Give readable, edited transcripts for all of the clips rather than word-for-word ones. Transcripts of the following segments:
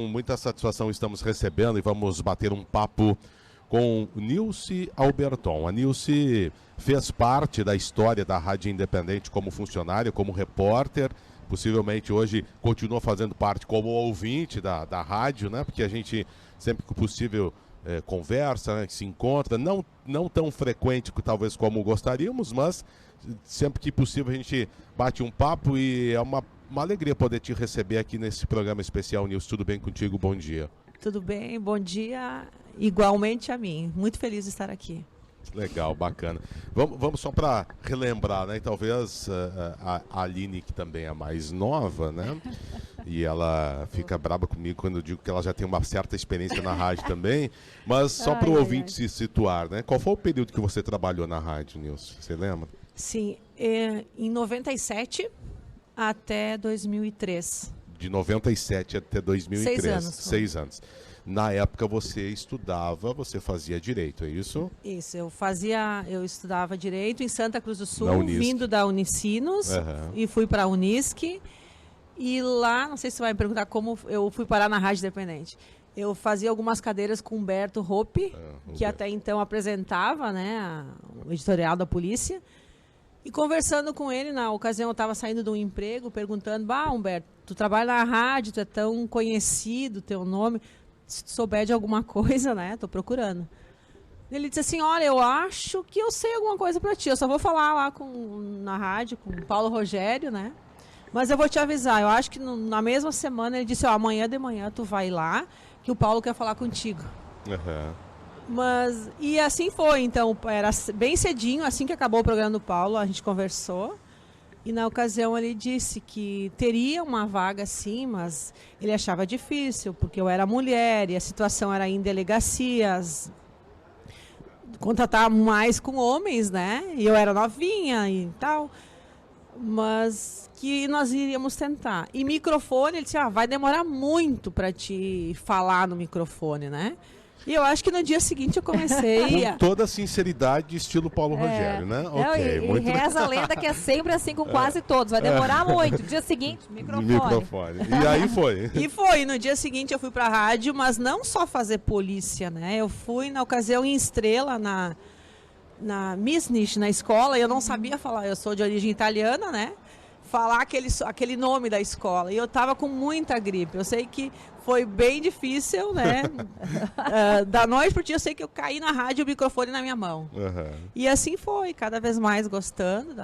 Com muita satisfação estamos recebendo e vamos bater um papo com Nilce Alberton. A Nilce fez parte da história da Rádio Independente como funcionária, como repórter. Possivelmente hoje continua fazendo parte como ouvinte da rádio, né? Porque a gente, sempre que possível, conversa, né? Se encontra. Não tão frequente, talvez, como gostaríamos, mas sempre que possível a gente bate um papo e é uma alegria poder te receber aqui nesse programa especial, Nilce. Tudo bem contigo? Bom dia. Tudo bem, bom dia. Igualmente a mim. Muito feliz de estar aqui. Legal, bacana. Vamos só para relembrar, né? E talvez a Aline, que também é mais nova, né? E ela fica braba comigo quando eu digo que ela já tem uma certa experiência na rádio também. Mas só para o ouvinte se situar, né? Qual foi o período que você trabalhou na rádio, Nilce? Você lembra? Sim, em 97 até 2003. De 97 até 2003. 6 anos. 6 anos. Na época você estudava, você fazia direito, é isso? Isso, eu estudava direito em Santa Cruz do Sul, vindo da Unicinos, e fui para a Unisc. E lá, não sei se você vai me perguntar como eu fui parar na Rádio Independente. Eu fazia algumas cadeiras com Humberto Hoppe, que até então apresentava, né, o editorial da polícia. E conversando com ele, na ocasião eu estava saindo de um emprego, perguntando: Humberto, tu trabalha na rádio, tu é tão conhecido, teu nome, se tu souber de alguma coisa, né, tô procurando. Ele disse assim: olha, eu acho que eu sei alguma coisa para ti, eu só vou falar lá na rádio com o Paulo Rogério, né, mas eu vou te avisar, eu acho que na mesma semana ele disse: amanhã de manhã tu vai lá, que o Paulo quer falar contigo. E assim foi, então, era bem cedinho, assim que acabou o programa do Paulo, a gente conversou. E na ocasião ele disse que teria uma vaga sim, mas ele achava difícil, porque eu era mulher e a situação era em delegacias, contratar mais com homens, né? E eu era novinha e tal, mas que nós iríamos tentar. E microfone, ele disse: vai demorar muito para te falar no microfone, né? E eu acho que no dia seguinte eu comecei com toda a sinceridade, estilo Paulo Rogério, né? E reza a lenda que é sempre assim com quase todos. Vai demorar muito. Dia seguinte, microfone. E aí foi. E foi. No dia seguinte eu fui pra rádio, mas não só fazer polícia, né? Eu fui, na ocasião, em Estrela, na Misnish, na escola, e eu não sabia falar. Eu sou de origem italiana, né? Falar aquele nome da escola. E eu estava com muita gripe. Eu sei que foi bem difícil, né? Da noite pro dia, eu sei que eu caí na rádio e o microfone na minha mão. E assim foi, cada vez mais gostando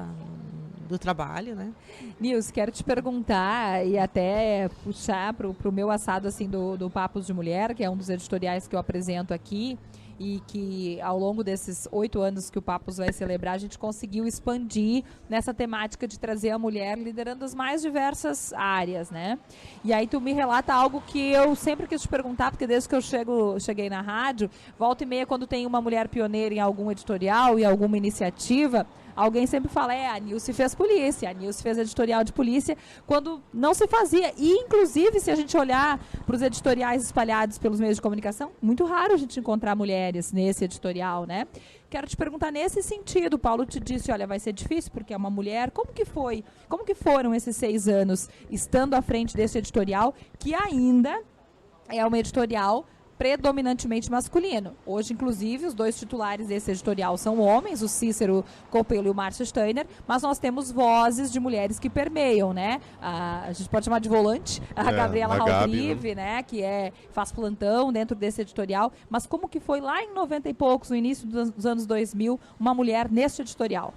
do trabalho, né? Nilce, quero te perguntar e até puxar pro meu assado assim do Papos de Mulher, que é um dos editoriais que eu apresento aqui, e que ao longo desses 8 anos que o Papos vai celebrar, a gente conseguiu expandir nessa temática de trazer a mulher liderando as mais diversas áreas, né? E aí tu me relata algo que eu sempre quis te perguntar, porque desde que eu cheguei na rádio, volta e meia, quando tem uma mulher pioneira em algum editorial e alguma iniciativa, alguém sempre fala: a Nilce fez polícia, a Nilce fez editorial de polícia, quando não se fazia. E, inclusive, se a gente olhar para os editoriais espalhados pelos meios de comunicação, muito raro a gente encontrar mulheres nesse editorial, né? Quero te perguntar nesse sentido. O Paulo te disse: olha, vai ser difícil porque é uma mulher. Como que foi? Como que foram esses 6 anos estando à frente desse editorial, que ainda é um editorial predominantemente masculino? Hoje, inclusive, os 2 titulares desse editorial são homens, o Cícero Copelo e o Márcio Steiner, mas nós temos vozes de mulheres que permeiam, né? A gente pode chamar de volante, a Gabriela Haldrive, né? Que faz plantão dentro desse editorial. Mas como que foi lá em 90 e poucos, no início dos anos 2000, uma mulher nesse editorial?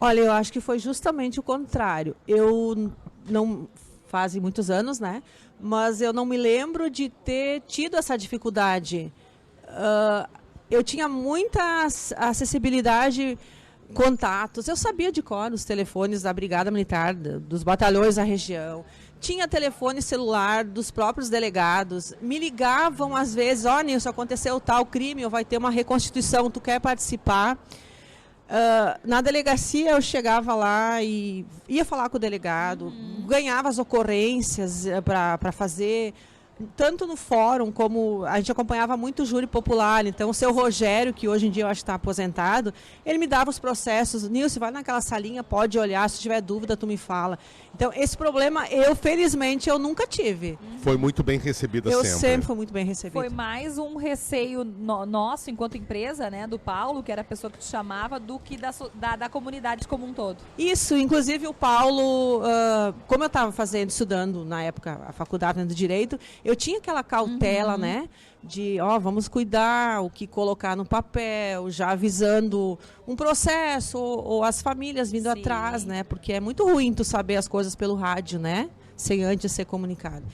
Olha, eu acho que foi justamente o contrário. Eu não... fazem muitos anos, né? Mas eu não me lembro de ter tido essa dificuldade. Eu tinha muita acessibilidade, contatos. Eu sabia de cor os telefones da Brigada Militar, dos batalhões da região. Tinha telefone celular dos próprios delegados. Me ligavam às vezes: Nilce, aconteceu tal crime, ou vai ter uma reconstituição, tu quer participar? Na delegacia eu chegava lá e ia falar com o delegado, ganhava as ocorrências para fazer, tanto no fórum, como a gente acompanhava muito o júri popular, então o seu Rogério, que hoje em dia eu acho que está aposentado, ele me dava os processos, Nilce, vai naquela salinha, pode olhar, se tiver dúvida tu me fala. Então esse problema, felizmente, eu nunca tive. Foi muito bem recebida sempre. Eu sempre fui muito bem recebida. Foi mais um receio nosso, enquanto empresa, né, do Paulo, que era a pessoa que te chamava, do que da comunidade como um todo. Isso, inclusive o Paulo, como eu estava estudando na época a faculdade de Direito, eu tinha aquela cautela, né, de, vamos cuidar, o que colocar no papel, já avisando um processo, ou as famílias vindo atrás, né, porque é muito ruim tu saber as coisas pelo rádio, né, sem antes ser comunicado.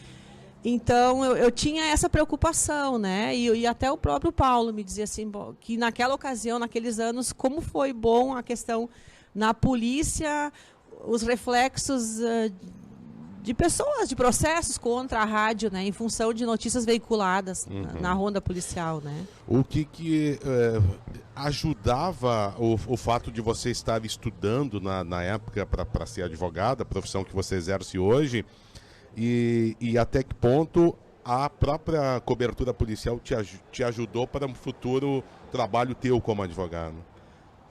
Então, eu tinha essa preocupação, né, e até o próprio Paulo me dizia assim, que naquela ocasião, naqueles anos, como foi bom a questão na polícia, os reflexos de pessoas, de processos contra a rádio, né, em função de notícias veiculadas na ronda policial, né. O que ajudava o fato de você estar estudando na época para ser advogada, a profissão que você exerce hoje, e até que ponto a própria cobertura policial te ajudou para um futuro trabalho teu como advogado?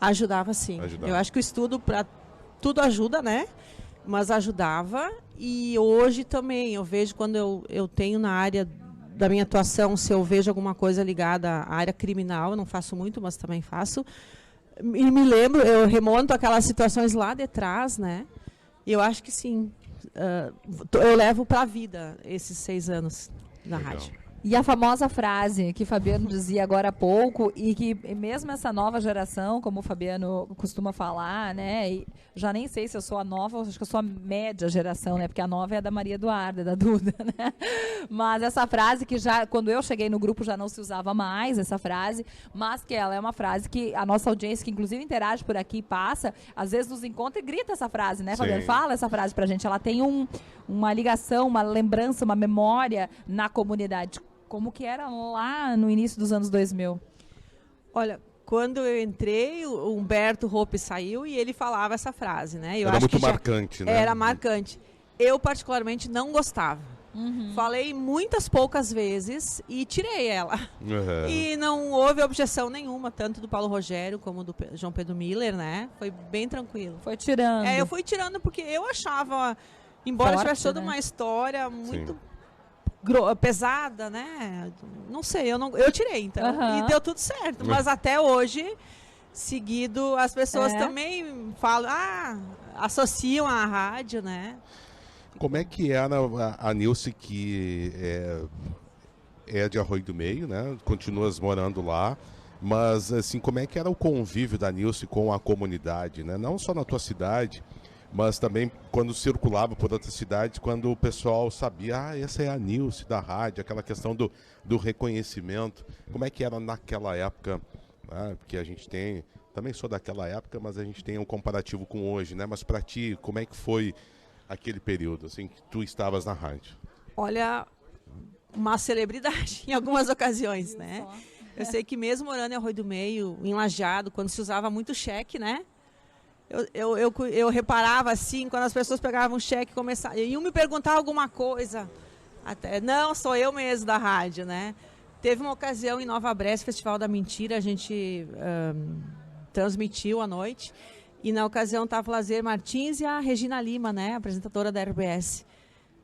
Ajudava, sim. Eu acho que o estudo para tudo ajuda, né? Mas ajudava, e hoje também eu vejo quando eu tenho na área da minha atuação, se eu vejo alguma coisa ligada à área criminal, eu não faço muito, mas também faço, e me lembro, eu remonto aquelas situações lá de trás, né? E eu acho que sim, eu levo para a vida esses 6 anos na rádio. E a famosa frase que Fabiano dizia agora há pouco, e que mesmo essa nova geração, como o Fabiano costuma falar, né, e já nem sei se eu sou a nova, acho que eu sou a média geração, né, porque a nova é a da Maria Eduarda, da Duda, né, mas essa frase que já, quando eu cheguei no grupo já não se usava mais, essa frase, mas que ela é uma frase que a nossa audiência, que inclusive interage por aqui, passa, às vezes nos encontra e grita essa frase, né, Fabiano? Fala essa frase pra gente, ela tem uma ligação, uma lembrança, uma memória na comunidade. Como que era lá no início dos anos 2000? Olha, quando eu entrei, o Humberto Hoppe saiu e ele falava essa frase, né? Era muito marcante, né? Era marcante. Eu, particularmente, não gostava. Falei muitas poucas vezes e tirei ela. E não houve objeção nenhuma, tanto do Paulo Rogério como do João Pedro Miller, né? Foi bem tranquilo. Foi tirando. Eu fui tirando porque eu achava, embora tivesse toda uma história muito... pesada, né? Não sei, eu tirei, então. E deu tudo certo. Mas até hoje, seguido, as pessoas também falam, associam à rádio, né? Como é que era a Nilce, que é de Arroio do Meio, né? Continuas morando lá. Mas, assim, como é que era o convívio da Nilce com a comunidade, né? Não só na tua cidade, mas também quando circulava por outras cidades, quando o pessoal sabia, essa é a Nilce da rádio, aquela questão do reconhecimento. Como é que era naquela época? Porque a gente tem, também sou daquela época, mas a gente tem um comparativo com hoje, né? Mas para ti, como é que foi aquele período, assim, que tu estavas na rádio? Olha, uma celebridade em algumas ocasiões, né? Eu sei que mesmo morando em Arroio do Meio, em Lajeado, quando se usava muito cheque, né? Eu reparava assim, quando as pessoas pegavam um cheque e iam me perguntar alguma coisa. Não, sou eu mesmo da rádio, né? Teve uma ocasião em Nova Brest, Festival da Mentira, a gente transmitiu à noite. E na ocasião estava o Lazer Martins e a Regina Lima, né? Apresentadora da RBS.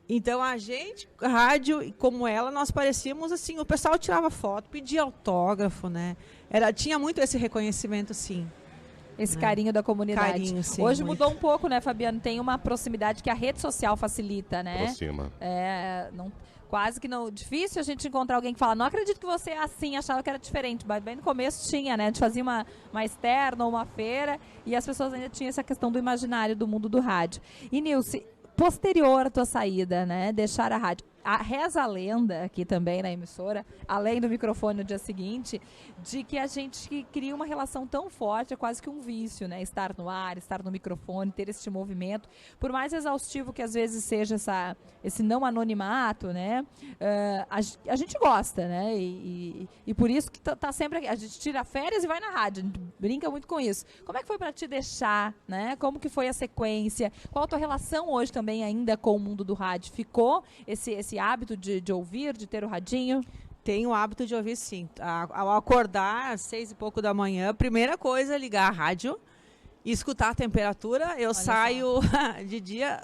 Então a gente, rádio, como ela, nós parecíamos assim, o pessoal tirava foto, pedia autógrafo, né? Tinha muito esse reconhecimento, sim. Esse carinho da comunidade. Carinho, sim, hoje muito. Mudou um pouco, né, Fabiano? Tem uma proximidade que a rede social facilita, né? Aproxima. Quase que não... Difícil a gente encontrar alguém que fala, não acredito que você é assim, achava que era diferente. Mas bem no começo tinha, né? A gente fazia uma externa ou uma feira e as pessoas ainda tinham essa questão do imaginário do mundo do rádio. E, Nilce, posterior à tua saída, né? Deixar a rádio. Reza a lenda aqui também na emissora, além do microfone no dia seguinte, de que a gente cria uma relação tão forte, é quase que um vício, né? Estar no ar, estar no microfone, ter esse movimento. Por mais exaustivo que às vezes seja esse não anonimato, né? A gente gosta, né? E por isso que tá sempre aqui. A gente tira férias e vai na rádio, a gente brinca muito com isso. Como é que foi para te deixar, né? Como que foi a sequência? Qual a tua relação hoje também ainda com o mundo do rádio? Ficou esse esse hábito de ouvir, de ter o radinho? Tenho o hábito de ouvir, sim. Ao acordar às 6 e pouco da manhã, a primeira coisa é ligar a rádio e escutar a temperatura. Eu saio de dia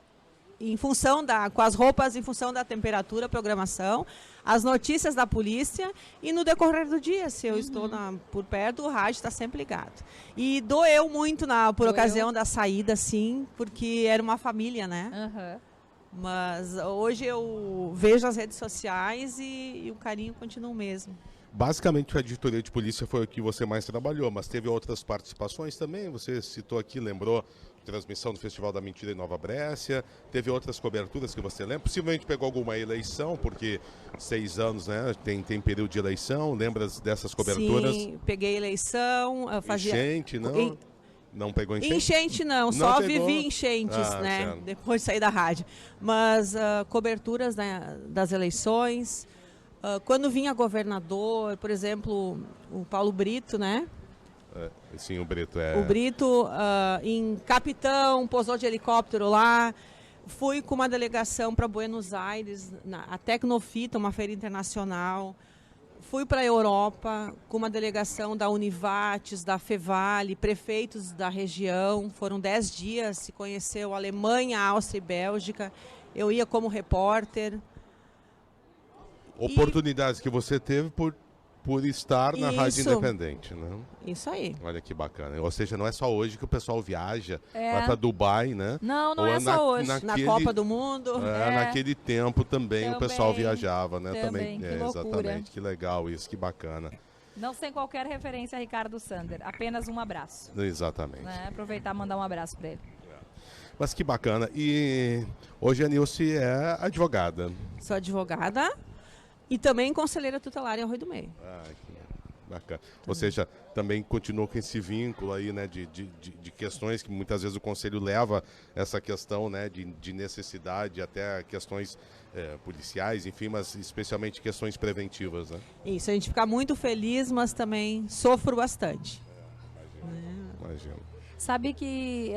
em função com as roupas em função da temperatura, programação, as notícias da polícia e no decorrer do dia, se eu estou por perto, o rádio está sempre ligado. E doeu muito por ocasião da saída, sim, porque era uma família, né? Mas hoje eu vejo as redes sociais e o carinho continua o mesmo. Basicamente, a editoria de polícia foi o que você mais trabalhou, mas teve outras participações também. Você citou aqui, lembrou, transmissão do Festival da Mentira em Nova Brécia. Teve outras coberturas que você lembra? Possivelmente pegou alguma eleição, porque 6 anos, né? Tem período de eleição. Lembra dessas coberturas? Sim, peguei eleição. Eu fazia... Enchente, não? Não pegou enchente? Enchente não, só vivi enchentes, né? Certo. Depois de sair da rádio. Mas coberturas das eleições... quando vinha governador, por exemplo, o Paulo Brito, né? Sim, o Brito O Brito, em Capitão, pousou de helicóptero lá. Fui com uma delegação para Buenos Aires, a Tecnofita, uma feira internacional. Fui para a Europa com uma delegação da Univates, da Fevale, prefeitos da região. Foram 10 dias, se conheceu Alemanha, Áustria e Bélgica. Eu ia como repórter. Oportunidades que você teve por estar na Rádio Independente, né? Isso aí. Olha que bacana. Ou seja, não é só hoje que o pessoal viaja, vai para Dubai, né? Não é só hoje. Na Copa do Mundo. Naquele tempo também o pessoal viajava, né? Também. Que loucura. Exatamente. Que legal isso, que bacana. Não sem qualquer referência a Ricardo Sander. Apenas um abraço. Exatamente. Né? Aproveitar e mandar um abraço para ele. Mas que bacana. E hoje a Nilce é advogada. Sou advogada. E também conselheira tutelar em Arroio do Meio. Que bacana. Ou seja, também continua com esse vínculo aí, né, de questões que muitas vezes o conselho leva essa questão, né, de necessidade, até questões policiais, enfim, mas especialmente questões preventivas, né? Isso, a gente fica muito feliz, mas também sofro bastante. Imagino. Sabe que,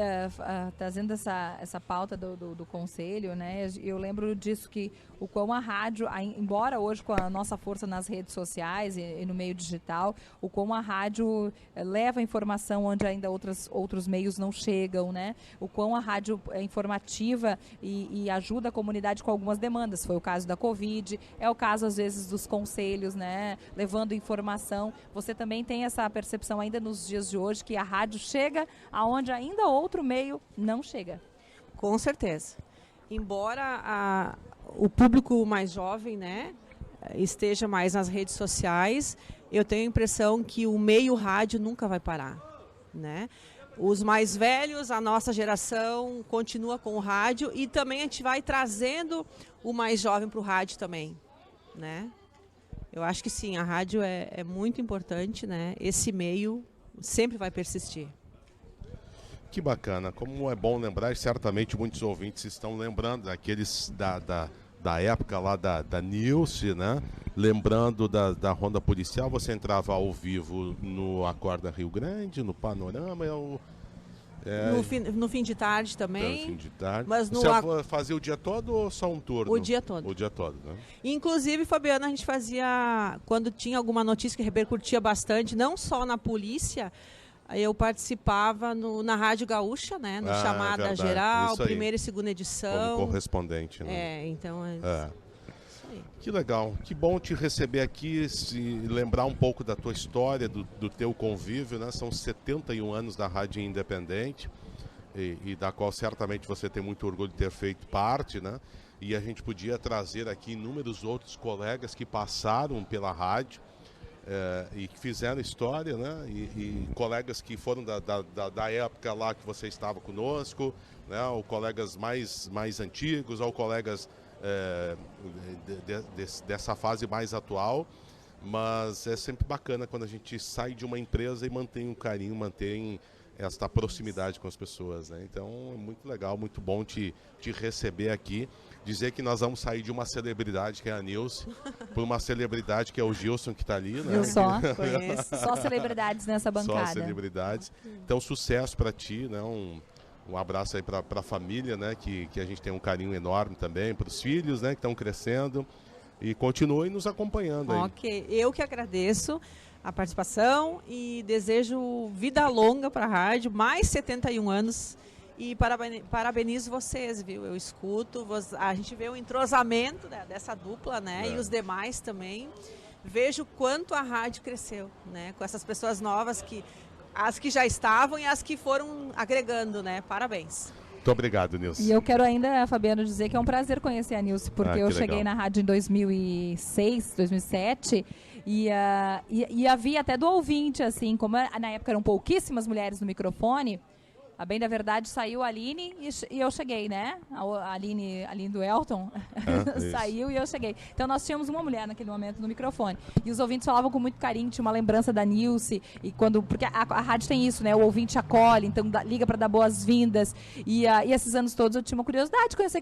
trazendo essa pauta do conselho, né, eu lembro disso, que o quão a rádio, embora hoje com a nossa força nas redes sociais e no meio digital, o quão a rádio leva informação onde ainda outros meios não chegam, né? O quão a rádio é informativa e ajuda a comunidade com algumas demandas. Foi o caso da Covid, é o caso às vezes dos conselhos, né, levando informação. Você também tem essa percepção ainda nos dias de hoje que a rádio chega aonde ainda outro meio não chega? Com certeza. Embora o público mais jovem, né, esteja mais nas redes sociais, eu tenho a impressão que o meio rádio nunca vai parar, né? Os mais velhos, a nossa geração, continua com o rádio e também a gente vai trazendo o mais jovem para o rádio também, né? Eu acho que sim, a rádio é muito importante, né? Esse meio sempre vai persistir. Que bacana, como é bom lembrar, e certamente muitos ouvintes estão lembrando daqueles da época lá da Nilce, né? Lembrando da Ronda Policial, você entrava ao vivo no Acorda Rio Grande, no Panorama, no fim de tarde também. No fim de tarde. Mas você fazia o dia todo ou só um turno? O dia todo. O dia todo, né? Inclusive, Fabiana, a gente fazia, quando tinha alguma notícia que repercutia bastante, não só na polícia, eu participava na Rádio Gaúcha, né? No Chamada Geral, primeira e segunda edição. Como correspondente, né? Então isso aí. Que legal, que bom te receber aqui, lembrar um pouco da tua história, do teu convívio, né? São 71 anos da Rádio Independente e da qual certamente você tem muito orgulho de ter feito parte, né? E a gente podia trazer aqui inúmeros outros colegas que passaram pela rádio, e que fizeram história, né? E colegas que foram da época lá que você estava conosco, né? Ou colegas mais antigos, ou colegas dessa fase mais atual. Mas é sempre bacana quando a gente sai de uma empresa e mantém um carinho, mantém esta proximidade com as pessoas, né? Então é muito legal, muito bom te receber aqui. Dizer que nós vamos sair de uma celebridade que é a Nilce, por uma celebridade que é o Gilson, que está ali, né? Eu só conheço. Só celebridades nessa bancada. Só celebridades. Então, sucesso para ti, né? Um abraço aí para a família, né? Que a gente tem um carinho enorme também, para os filhos, né? Que estão crescendo. E continuem nos acompanhando aí. Ok, eu que agradeço a participação e desejo vida longa para a rádio, mais 71 anos. E parabenizo vocês, viu? Eu escuto, a gente vê o entrosamento dessa dupla, né? E os demais também. Vejo quanto a rádio cresceu, né? Com essas pessoas novas, as que já estavam e as que foram agregando, né? Parabéns. Muito obrigado, Nilce. E eu quero ainda, Fabiano, dizer que é um prazer conhecer a Nilce, porque eu cheguei na rádio em 2006, 2007, e havia até do ouvinte, assim, como na época eram pouquíssimas mulheres no microfone. A bem da verdade, saiu a Aline e eu cheguei, né? A Aline do Elton saiu e eu cheguei. Então nós tínhamos uma mulher naquele momento no microfone. E os ouvintes falavam com muito carinho, tinha uma lembrança da Nilce. Porque a rádio tem isso, né? O ouvinte acolhe, então liga para dar boas-vindas. E esses anos todos eu tinha uma curiosidade de conhecer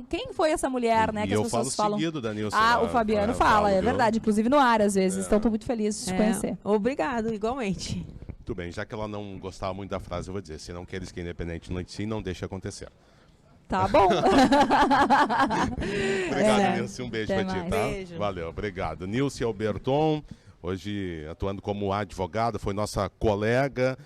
quem foi essa mulher, né? Que as eu pessoas falo falam. seguido da Nilce. O Fabiano fala, é verdade. Inclusive no ar, às vezes. Então estou muito feliz de te conhecer. Obrigado, igualmente. Muito bem, já que ela não gostava muito da frase, eu vou dizer, se não queres que independente não ensine, não deixe acontecer. Tá bom. Obrigado, Nilce, um beijo pra ti, tá? Beijo. Valeu, obrigado. Nilce Alberton, hoje atuando como advogada, foi nossa colega